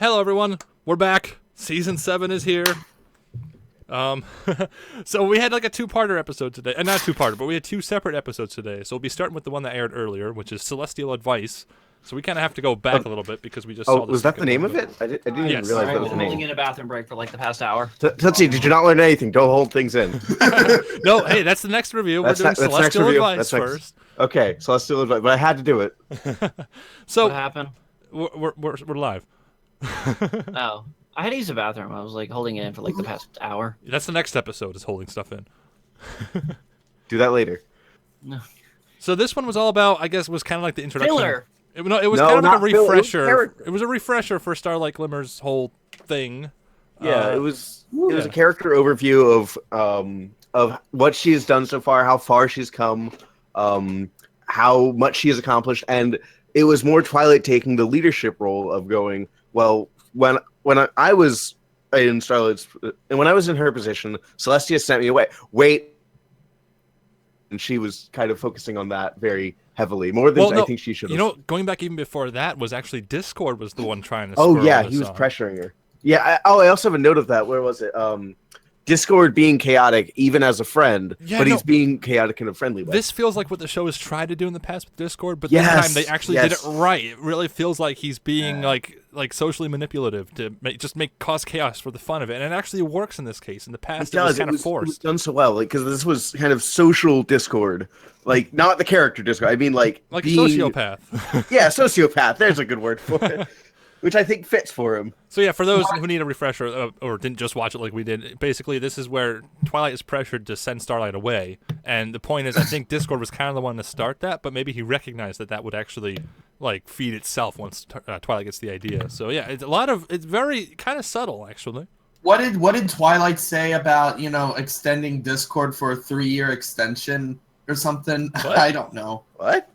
Hello, everyone. We're back. Season 7 is here. So we had like a two-parter episode today. Not two-parter, but we had two separate episodes today. So we'll be starting with the one that aired earlier, which is Celestial Advice. So we kind of have to go back a little bit because we just saw the was that the second name one. of it? I didn't even Yes. realize Alright, that was we're the holding name. in a bathroom break for like the past hour. Tootsie, did you not learn anything? Don't hold things in. No, hey, that's the next review. We're That's doing next Celestial review. Advice That's next. first. Okay, Celestial Advice, but I had to do it. What So happened? we're live. Oh, I had to use the bathroom. I was like holding it in for like the past hour. That's the next episode, is holding stuff in. Do that later. So this one was all about, I guess, was kind of like the introduction. Filler. It was No, kind of like a not filler. It was refresher. character. It was a refresher for Starlight Glimmer's whole thing. Yeah, it was a character overview of what she has done so far, how far she's come, how much she has accomplished, and it was more Twilight taking the leadership role of going, well, when I was in Starlight's, and when I was in her position, Celestia sent me away. Wait. And she was kind of focusing on that very heavily, more than I think she should have. You know, going back even before that was actually Discord was the one trying to. Oh spur yeah, all he this was on. pressuring her. Yeah. I also have a note of that. Where was it? Discord being chaotic, even as a friend, Yeah, but no. he's being chaotic in a friendly way. This feels like what the show has tried to do in the past with Discord, but Yes, this time they actually did it yes. right. It really feels like he's being like socially manipulative to cause chaos for the fun of it, and it actually works in this case. In the past, it was kind of It was forced. done so well, like because this was kind of social Discord, like not the character Discord. I mean, like Like being, a sociopath. Yeah, sociopath. There's a good word for it, which I think fits for him. So yeah, for those who need a refresher or didn't just watch it like we did, basically this is where Twilight is pressured to send Starlight away, and the point is, I think Discord was kind of the one to start that, but maybe he recognized that would actually like feed itself once Twilight gets the idea. So yeah, it's very kind of subtle actually. What did Twilight say about extending Discord for a 3-year extension or something? What? I don't know. What?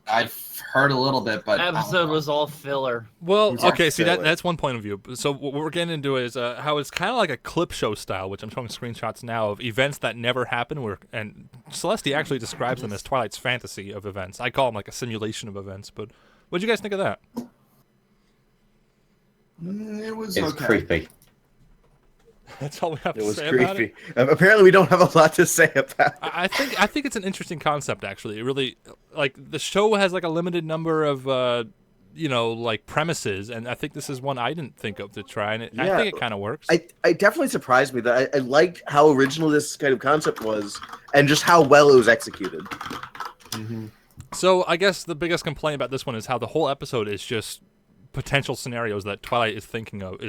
I've heard a little bit, but I don't Episode know. was all filler. Well, It's okay, see silly. that's one point of view. So what we're getting into is how it's kind of like a clip show style, which I'm showing screenshots now of events that never happen. And Celestia actually describes them as Twilight's fantasy of events. I call them like a simulation of events. But what do you guys think of that? It was It's okay. creepy. That's all we have It to was say about it. creepy. Apparently, we don't have a lot to say about it. I think it's an interesting concept actually. It really like the show has like a limited number of like premises, and I think this is one I didn't think of to try, and I Yeah. think it kind of works. I definitely surprised me that I liked how original this kind of concept was, and just how well it was executed. So I guess the biggest complaint about this one is how the whole episode is just potential scenarios that Twilight is thinking of.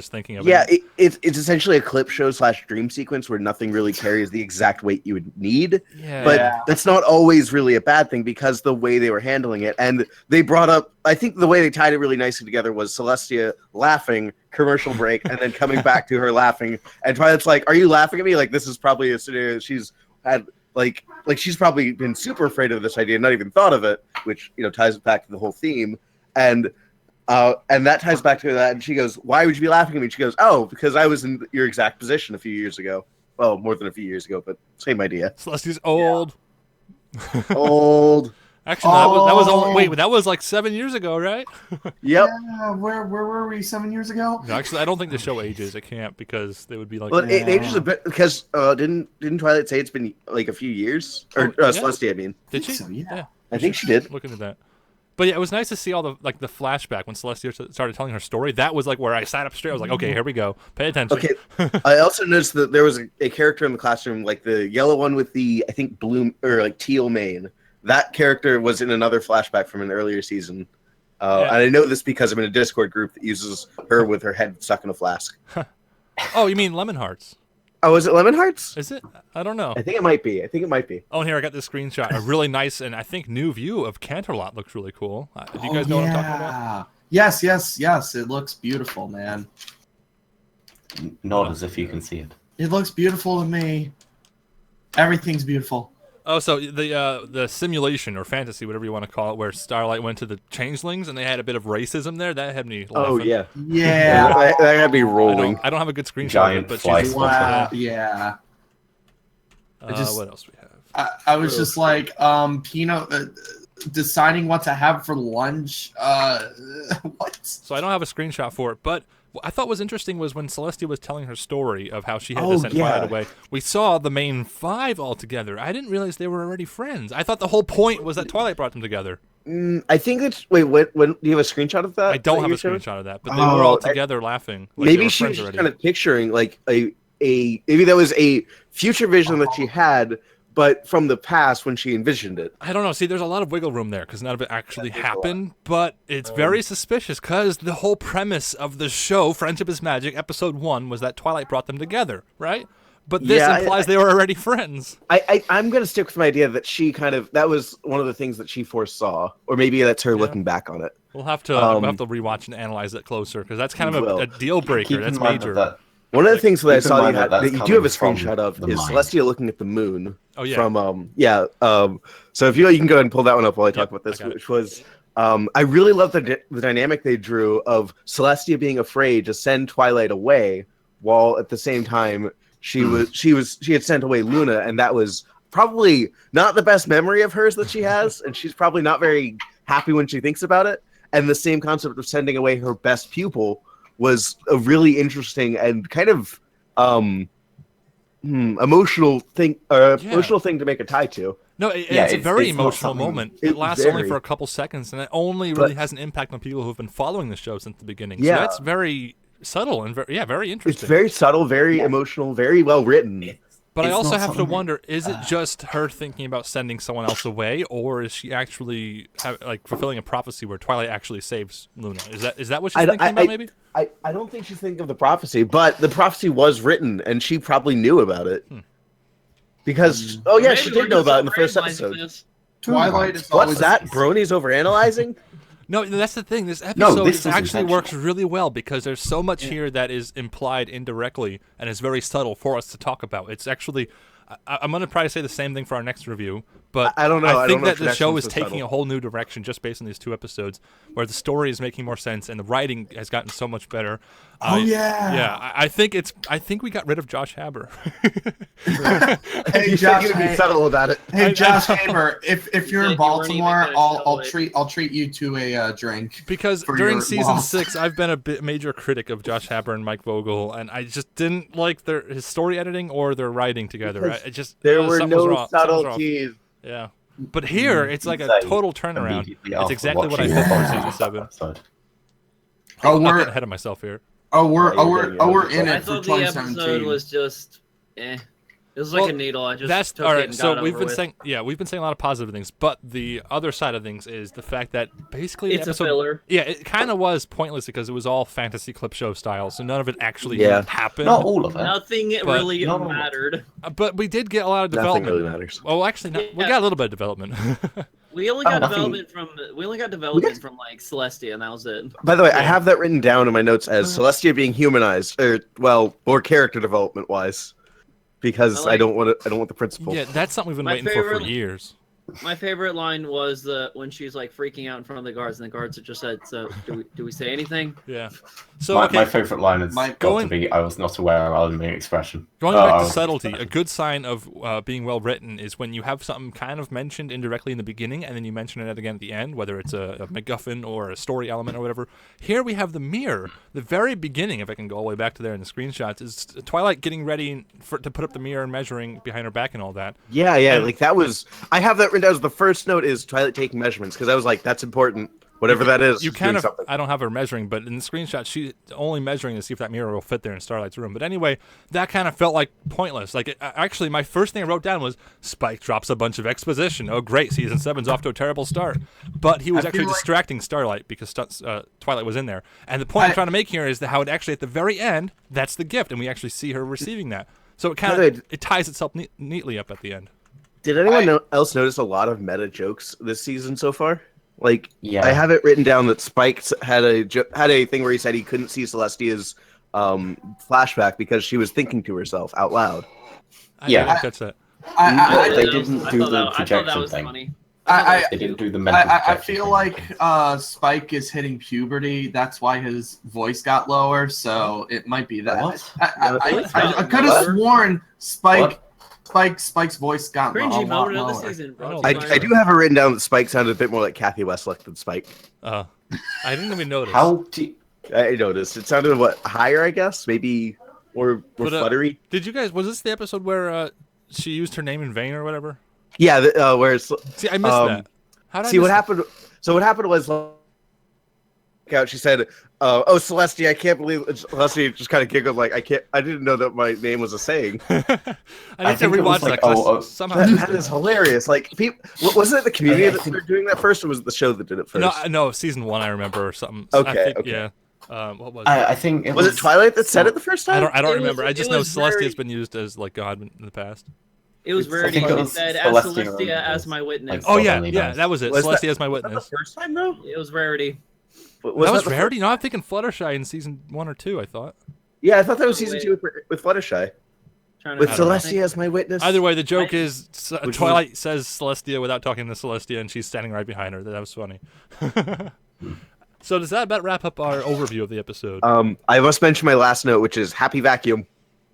Yeah, it's essentially a clip show / dream sequence where nothing really carries the exact weight you would need. Yeah. But Yeah. that's not always really a bad thing because the way they were handling it. And they brought up, I think the way they tied it really nicely together was Celestia laughing, commercial break, and then coming back to her laughing. And Twilight's like, are you laughing at me? Like, this is probably a scenario she's had, like she's probably been super afraid of this idea and not even thought of it, which, ties back to the whole theme. And that ties back to that. And she goes, why would you be laughing at me? And she goes, oh, because I was in your exact position a few years ago. Well, more than a few years ago, but same idea. Celestia's old. Old. Actually, no, that was only, Oh. wait, that was like 7 years ago, right? Yep. Yeah, where were we 7 years ago? No, actually, I don't think the show ages. It can't because they would be like. Well, it Yeah. ages a bit because didn't Twilight say it's been like a few years? Or Oh, yeah. Celestia, I mean. Did she? So, yeah. I think she did. Looking at that. But yeah, it was nice to see all the flashback when Celestia started telling her story. That was like where I sat up straight. I was like, okay, here we go. Pay attention. Okay. I also noticed that there was a character in the classroom, like the yellow one with the, I think, blue or like teal mane. That character was in another flashback from an earlier season. Yeah. And I know this because I'm in a Discord group that uses her with her head stuck in a flask. Oh, you mean Lemon Hearts? Oh, is it Lemon Hearts? Is it? I don't know. I think it might be. Oh, and here I got this screenshot. A really nice and I think new view of Canterlot looks really cool. Do you guys know what I'm talking about? Yes. It looks beautiful, man. Not as if you can see it. It looks beautiful to me. Everything's beautiful. Oh, so the simulation or fantasy, whatever you want to call it, where Starlight went to the Changelings and they had a bit of racism there. That had me laughing. Oh, yeah. Yeah. That had me rolling. I don't have a good screenshot Giant of it, but fly she's, Wow. Yeah. what else we have? I was just like, Pino. deciding what to have for lunch. What? So I don't have a screenshot for it, but what I thought was interesting was when Celestia was telling her story of how she had to send Twilight away. We saw the main 5 all together. I didn't realize they were already friends. I thought the whole point was that Twilight brought them together. I think it's wait. When do you have a screenshot of that? I don't have a showing? screenshot of that, but they were all together laughing. Like they Maybe were she was friends just already. kind of picturing like a maybe that was a future vision that she had, but from the past when she envisioned it. I don't know. See, there's a lot of wiggle room there because none of it actually happened, but it's very suspicious because the whole premise of the show, Friendship is Magic, episode 1, was that Twilight brought them together, right? But this implies they were already friends. I'm going to stick with my idea that she that was one of the things that she foresaw, or maybe that's her looking back on it. We'll have to rewatch and analyze it closer because that's kind of a deal breaker. Keep in That's mind major. that One of the things that I Keep in saw mind that you do have a coming screenshot of from the is mind. Celestia looking at the moon. Oh yeah. From so if you can go ahead and pull that one up while I talk about this, I got it. which was I really love the dynamic they drew of Celestia being afraid to send Twilight away, while at the same time she had sent away Luna, and that was probably not the best memory of hers that she has, and she's probably not very happy when she thinks about it. And the same concept of sending away her best pupil was a really interesting and kind of emotional thing to make a tie to. No, it's a very emotional moment. It lasts only very- for a couple seconds, and it only really has an impact on people who have been following the show since the beginning. Yeah. So that's very subtle and very interesting. It's very subtle, very emotional, very well written. But I It's also not have to something- wonder: is it just her thinking about sending someone else away, or is she actually fulfilling a prophecy where Twilight actually saves Luna? Is that what she's thinking about? Maybe. I don't think she's thinking of the prophecy, but the prophecy was written, and she probably knew about it. Because she did know about it in the first episode. Twilight is What's always that? Brony's overanalyzing? No, that's the thing. This episode this is actually intentional. works really well because there's so much here that is implied indirectly and is very subtle for us to talk about. It's actually, I'm going to probably say the same thing for our next review, but I don't know. I I think don't know that if the show connection's is so taking subtle. a whole new direction just based on these 2 episodes, where the story is making more sense and the writing has gotten so much better. Yeah. I think we got rid of Josh Haber. Hey You Josh, said you'd be subtle about it. hey Josh Haber, if you're said in you weren't Baltimore, even gonna I'll show it. treat you to a drink. Because For during your season loss. 6, I've been a major critic of Josh Haber and Mike Vogel, and I just didn't like his story editing or their writing together. There were something was no wrong. Something was wrong. subtleties. Yeah, but here it's like a Say total turnaround. immediately It's after exactly what I watching thought for the season 7. episode. Oh, I'm we're getting ahead of myself here. we're in I it for thought the episode 2017. was just, It was like Well, a needle. I just That's took all it right. and So got we've over been with. saying, we've been saying a lot of positive things, but the other side of things is the fact that basically It's the a episode, filler. yeah, it kind of was pointless because it was all fantasy clip show style, so none of it actually happened. Not all of it. Nothing But- really No, no, no. mattered. But we did get a lot of Nothing development. really matters. Well, actually, we Yeah. got a little bit of development. We only got nothing- development from like Celestia, and that was it. By the way, I have that written down in my notes as Celestia being humanized, or character development wise, because I don't want the principal. Yeah, that's something we've been My waiting for favorite- years. My favorite line was when she's like freaking out in front of the guards, and the guards had just said, "So do we say anything?" Yeah. So My favourite line is My- got going- to be, I was not aware of the expression. Going back Oh, to subtlety, a good sign of being well written is when you have something kind of mentioned indirectly in the beginning and then you mention it again at the end, whether it's a MacGuffin or a story element or whatever. Here we have the mirror. The very beginning, if I can go all the way back to there in the screenshots, is Twilight getting ready to put up the mirror and measuring behind her back and all that. Yeah, And- like that was. I have that written down as the first note is Twilight taking measurements because I was like, that's important. Whatever that is, You she's kind doing of, something. I don't have her measuring, but in the screenshot, she's only measuring to see if that mirror will fit there in Starlight's room. But anyway, that kind of felt like pointless. Like, actually, my first thing I wrote down was Spike drops a bunch of exposition. Oh, great, season 7's off to a terrible start. But he was I actually feel like- distracting Starlight because Twilight was in there. And the point I'm trying to make here is that how it actually, at the very end, that's the gift, and we actually see her receiving that. So it kind By the of way, it ties itself neatly up at the end. Did anyone else notice a lot of meta jokes this season so far? Like, Yeah. I have it written down that Spike had a thing where he said he couldn't see Celestia's flashback because she was thinking to herself out loud. I Yeah. didn't catch that. I They didn't do the I thought that projection was thing. funny. They didn't do the mental I projection feel thing. like Spike is hitting puberty. That's why his voice got lower. So it might be that. What? I could What? have sworn Spike. What? Spike's voice got a Cringy lot moment of the lower. season. I don't brought to you like by- I do have it written down that Spike sounded a bit more like Kathy Westlick than Spike. I didn't even notice. How do you, I noticed. It sounded higher, I guess, maybe more But, fluttery. Did you guys? Was this the episode where she used her name in vain or whatever? Yeah, where it's See, I missed that. How did I see what miss that? happened. So what happened was, out. She said, "Oh, Celestia, I can't believe." Celestia just kind of giggled like, I didn't know that my name was a saying." I need to think it was rewatch like, that. 'Cause somehow. That is hilarious. Like, wasn't it the community that started doing that first, or was it the show that did it first? No, season 1 I remember or something. Okay, I think, okay. Yeah. What was it? I think it Was it Twilight that said it the first time? I don't It remember. was- I just it know was Celestia's very- been used as like God in the past. It was I Verity think it who was said, "As Celestia Celestia as was- my witness." like, Oh God yeah, only yeah, knows. that was it. Was that- Celestia as my Was that witness. the first time though? It was Rarity. That was the Rarity. No, I'm thinking Fluttershy in season 1 or 2. I thought. Yeah, I thought that was Oh, season wait. 2 with Fluttershy. Trying With I don't know. Celestia as my witness. Either way, the joke I- is Which Twilight says Celestia without talking to Celestia, and she's standing right behind her. That was funny. So does that about wrap up our overview of the episode? I must mention my last note, which is happy vacuum.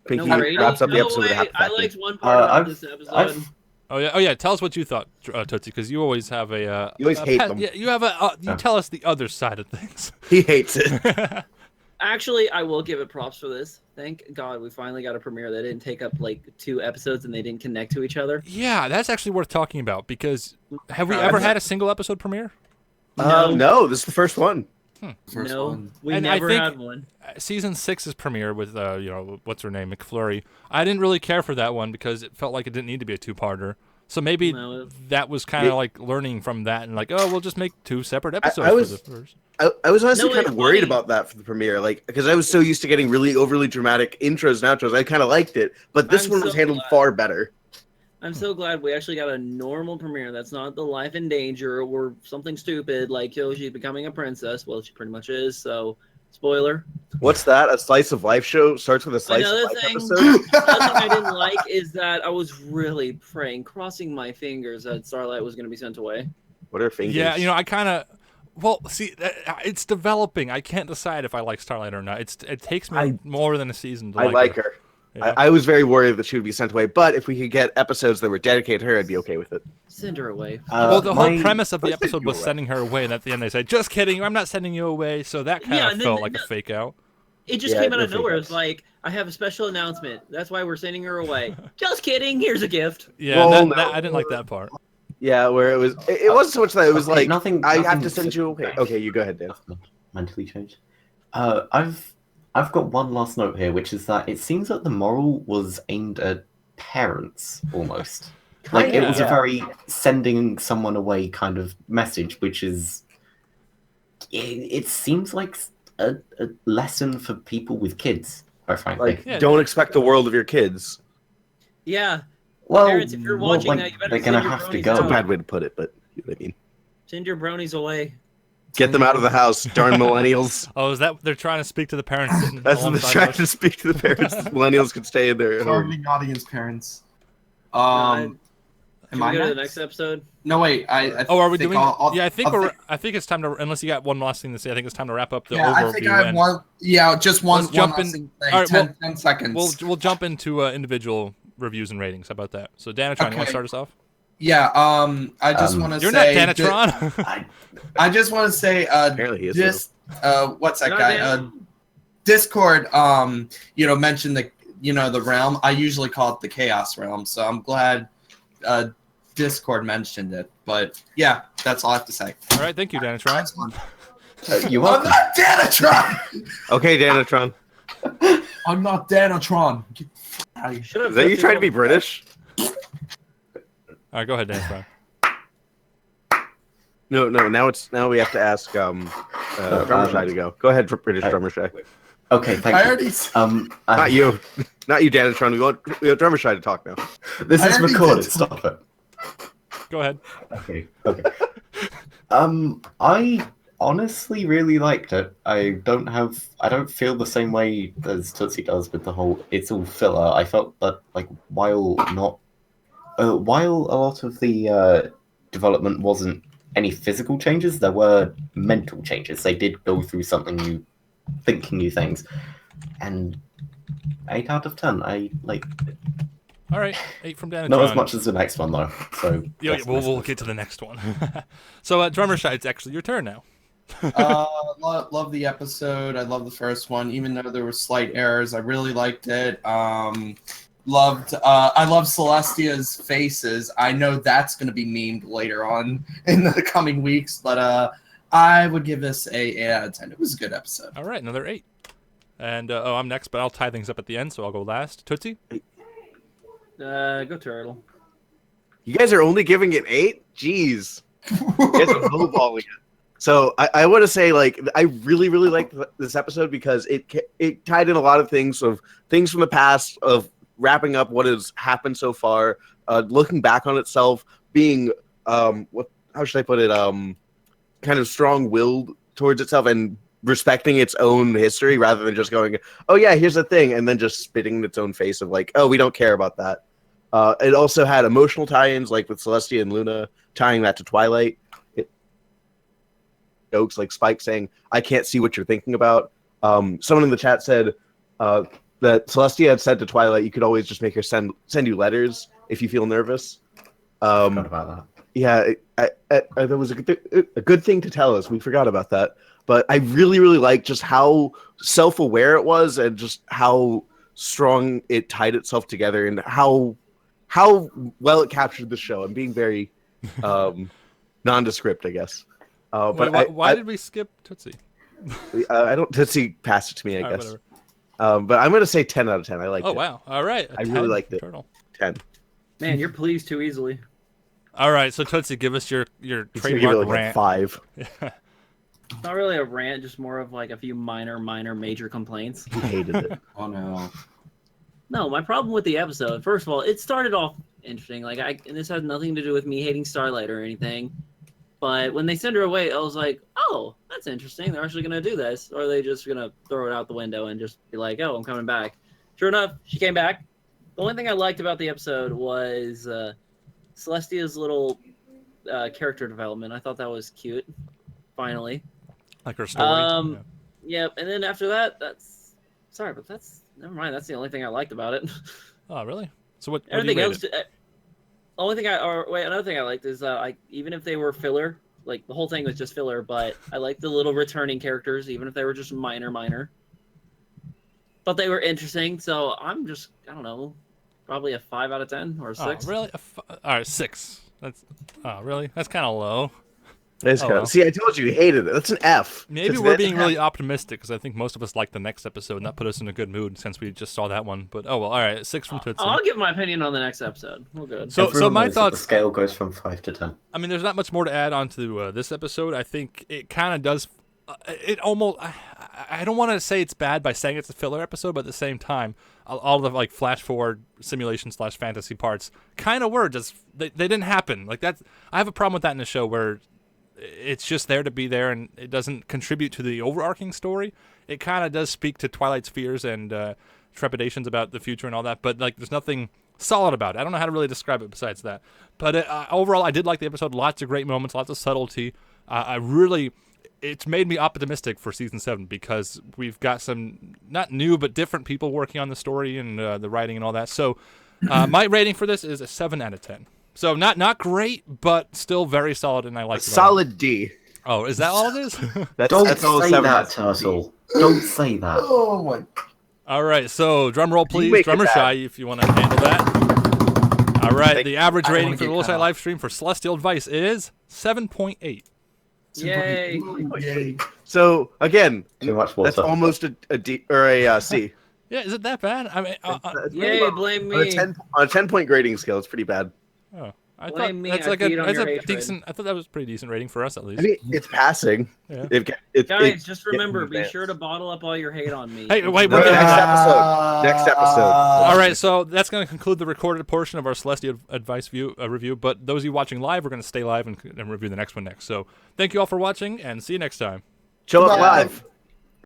Pinky No, Rarity. wraps up the No episode with a way. happy I vacuum. liked one part about this episode. Oh yeah. Tell us what you thought, Tootsie, because you always have a. You always hate them. Yeah, you have a. You tell us the other side of things. He hates it. Actually, I will give it props for this. Thank God we finally got a premiere that didn't take up like 2 episodes and they didn't connect to each other. Yeah, that's actually worth talking about because have we Uh, ever had a single episode premiere? No, this is the first one. First no, one. we And I never think- had one. Season 6's premiere with what's her name, McFlurry. I didn't really care for that one because it felt like it didn't need to be a 2-parter. So maybe No. that was kind of like learning from that and like, oh, we'll just make 2 separate episodes I was- for the first. I was honestly No, kind it's of worried funny. about that for the premiere, like because I was so used to getting really overly dramatic intros and outros. I kind of liked it, but this I'm one was so handled glad. far better. I'm so glad we actually got a normal premiere that's not the life in danger or something stupid like, yo, she's becoming a princess. Well, she pretty much is, so spoiler. What's that? A slice of life show starts with a slice Another of life thing- episode. Another thing I didn't like is that I was really praying, crossing my fingers that Starlight was going to be sent away. What are fingers? Yeah, I kind of. Well, see, it's developing. I can't decide if I like Starlight or not. It takes me more than a season to I like her. Yeah. I was very worried that she would be sent away, but if we could get episodes that were dedicated to her, I'd be okay with it. Send her away. Well, the whole my- premise of the Let's send episode you was away. sending her away, and at the end they say, "Just kidding, I'm not sending you away." So that kind Yeah, of and felt then- like a fake out. It just Yeah, came out no of nowhere. fake It's like, I have a special announcement. That's why we're sending her away. Just kidding. Here's a gift. Yeah, Well, that, no. I didn't like that part. Yeah, where it wasn't so much that it was Okay, like nothing- I have nothing to send you away. Okay, you go ahead, Dan. mentally changed. I've got one last note here, which is that it seems that the moral was aimed at parents almost. Like it was a Yeah. very sending someone away kind of message, which is it seems like a lesson for people with kids, quite frankly. Like, Yeah. don't expect the world of your kids. Yeah. well, parents, if you're watching like, that, you better they're send gonna your have to bronies go. It's a out. bad way to put it, but you know what I mean. Send your bronies away. Get them out of the house, darn millennials. Oh, is that they're trying to speak to the parents? sitting That's what they're alongside trying us? to speak to the parents. Millennials can stay in their home. Targeting audience parents. Can Am we I go to the next? next episode? No, wait. I Oh, are we think doing? I'll- Yeah, I think I'll we're. think- I think it's time to. Unless you got one last thing to say, I think it's time to wrap up the Yeah, overview. I think I have and one. Yeah, just one. Let's jump one in- last thing to say. all right, 10 seconds. we'll jump into individual reviews and ratings. How about that? So, Danatron, you want Okay. to start us off? Yeah. I just want to You're say. not Danatron. I just want to say. Apparently he is. This. What's that Not guy? Dan. Discord. Mentioned the realm. I usually call it the Chaos Realm. So I'm glad. Discord mentioned it. But yeah, that's all I have to say. All right, thank you, Danatron. Next one. You I'm are. not Danatron. Okay, Danatron. I'm not Danatron. Get the fuck out of here. Should have Is that you trying to be British? All right, go ahead, Danatron. No. Now we have to ask Drummer Shy to go. Go ahead, British Drummer Shy. Okay, thank I you. already. Not you. Not you, Danatron. We want Drummer Shy to talk now. This I is already recorded. did. Stop it. Go ahead. Okay. I honestly really liked it. I don't feel the same way as Tootsie does with the whole it's all filler. I felt that like while a lot of the development wasn't any physical changes, there were mental changes. They did go through something new, thinking new things, and 8 out of 10. I like. All right, 8 from Dan and Not John. as much as the next one though. So Yeah, that's we'll nice. get to the next one. So, Drummer Shy, it's actually your turn now. Love the episode. I love the first one, even though there were slight errors. I really liked it. I love Celestia's faces. I know that's going to be memed later on in the coming weeks, but I would give this a 8 out of 10. It was a good episode. All right, another 8. And I'm next, but I'll tie things up at the end, so I'll go last. Tootsie? Go Turtle. You guys are only giving it 8? Jeez. You guys are lowballing it. So I want to say, like, I really, really liked this episode because it tied in a lot of things from the past, of wrapping up what has happened so far, looking back on itself, being how should I put it, kind of strong-willed towards itself and respecting its own history rather than just going, oh yeah, here's the thing, and then just spitting in its own face of like, oh, we don't care about that. It also had emotional tie-ins, like with Celestia and Luna tying that to Twilight. Jokes like Spike saying, I can't see what you're thinking about. Someone in the chat said that Celestia had said to Twilight, you could always just make her send you letters if you feel nervous. Forgot about that. Yeah, that was a good thing to tell us. We forgot about that. But I really, really liked just how self-aware it was and just how strong it tied itself together and how well it captured the show. I'm being very nondescript, I guess. But Wait, why did we skip Tootsie? I don't Tootsie passed it to me, I All right, guess. whatever. But I'm going to say 10 out of 10. I liked it. Oh, wow. All right. I really liked it. Turtle. 10. Man, you're pleased too easily. All right, so Tootsie, give us your It's gonna give it trademark like a rant. 5. It's not really a rant, just more of like a few minor, major complaints. He hated it. Oh no. No, my problem with the episode, first of all, it started off interesting. And this had nothing to do with me hating Starlight or anything. But when they send her away, I was like, oh, that's interesting. They're actually going to do this. Or are they just going to throw it out the window and just be like, oh, I'm coming back. Sure enough, she came back. The only thing I liked about the episode was Celestia's little character development. I thought that was cute, finally. Like her story. Yeah. Yep, and then after that, never mind. That's the only thing I liked about it. Oh, really? So what do Everything you else, rate it? another thing I liked is even if they were filler, like the whole thing was just filler, but I liked the little returning characters, even if they were just minor. But they were interesting, so I don't know, probably a 5 out of 10 or a 6. Oh, really? All right, 6. Really? That's kind of low. Well. See, I told you he hated it. That's an F. Maybe we're being really optimistic because I think most of us liked the next episode, and that put us in a good mood since we just saw that one. But all right, 6 from Tootsie. I'll give my opinion on the next episode. We're good. So Everyone my knows that thoughts. The scale goes from 5 to 10. I mean, there's not much more to add on to this episode. I think it kind of does. It almost. I don't want to say it's bad by saying it's a filler episode, but at the same time, all the like flash forward simulation / fantasy parts kind of were just they didn't happen. Like that's I have a problem with that in the show where it's just there to be there and it doesn't contribute to the overarching story. It kind of does speak to Twilight's fears and trepidations about the future and all that, but like there's nothing solid about it. I don't know how to really describe it besides that. But overall, I did like the episode. Lots of great moments, lots of subtlety. It's made me optimistic for season 7 because we've got some not new but different people working on the story and the writing and all that. So my rating for this is a 7 out of 10. So not great, but still very solid, and I like it. Solid D. Oh, is that all it is? That's Don't all say 7 that, is. Turtle. Don't say that. Oh my. All right, so drum roll, You please. make it Drummer bad. Shy, if you want to handle that. All right, the average I don't rating wanna for the get Little cut Shy off. live stream for Celestial Advice is 7.8. Yay! Yay. So again, Too much water. that's almost a D or a C. Yeah, is it that bad? I mean, That's pretty Yay! low. Blame On a me. 10-point grading scale, it's pretty bad. I thought Blame me, that's I like peed on that's your a hatred. decent. I thought that was a pretty decent rating for us at least. I mean, it's passing. Yeah. Guys, just remember, in be advance. sure to bottle up all your hate on me. Hey, wait, No, we're getting next that. episode. Next episode. All right, so that's going to conclude the recorded portion of our Celestial Advice review. But those of you watching live, we're going to stay live and review the next one next. So thank you all for watching, and see you next time. Show up Bye. live.